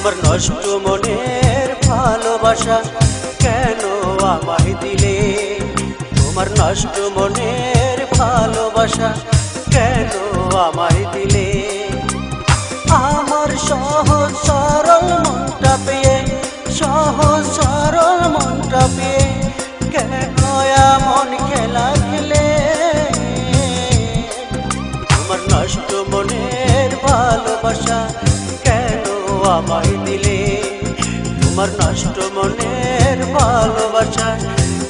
তোমার নষ্ট মনের ভালোবাসা কেন আমায় দিলে? তোমার নষ্ট মনের ভালোবাসা কেন আমায় দিলে? আমার সহজ সরল মনটা পেয়ে, সহজ সরল মনটা পেয়ে কেন এমন খেলা খেলে? তোমার নষ্ট মনের ভালোবাসা কেন আমায় দিলে? তোমার নষ্ট মনের ভালোবাসা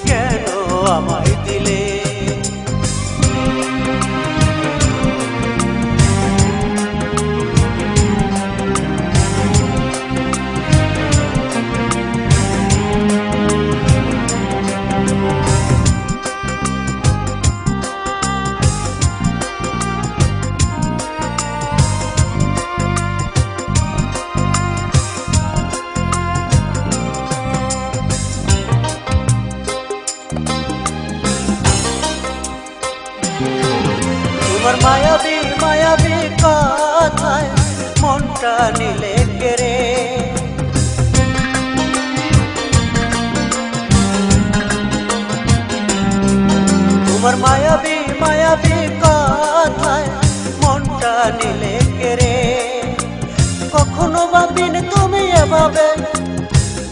কেন আমায় দিলে? তোমার মায়াবী মায়াবী কথায় মনটা নিলে কেড়ে, তোমার মায়াবী মায়াবী কথায় মনটা নিলে কেড়ে। কখনো ভাবিনি তুমি এভাবে,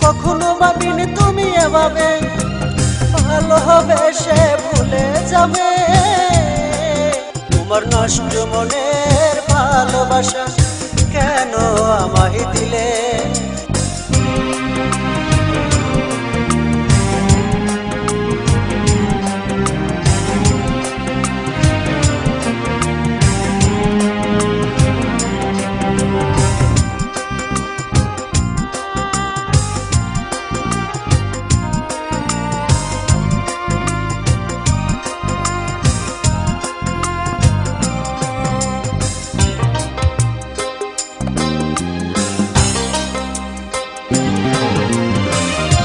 কখনো ভাবিনি তুমি এভাবে ভালোবেসে ভুলে যাবে। তোমার নষ্ট মনের ভালোবাসা কেন আমায় দিলে?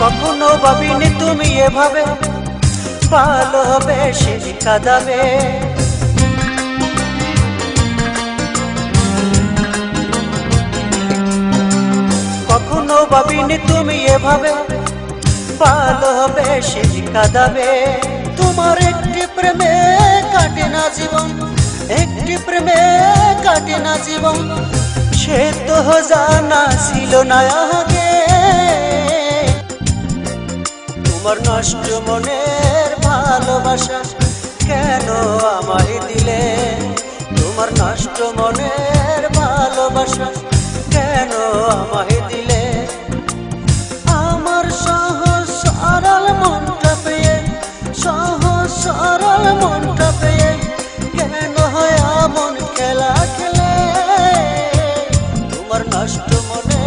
কখনো ভাবিনি তুমি এভাবে ভালোবেসে কাঁদাবে। কখনো ভাবিনি তুমি এভাবে ভালোবেসে কাঁদাবে। তোমার একটি প্রেমে কাটে না জীবন, একটি প্রেমে কাটে না জীবন, সে তো জানা ছিল না আগে। তোমার নষ্ট মনের ভালোবাসা কেন আমায় দিলে? তোমার নষ্ট মনের ভালোবাসা কেন আমায় দিলে? আমার সহজ সরল মনটা পেয়ে, সহজ সরল মনটা পেয়ে কেন হয় এমন খেলা খেলে? তোমার নষ্ট মনে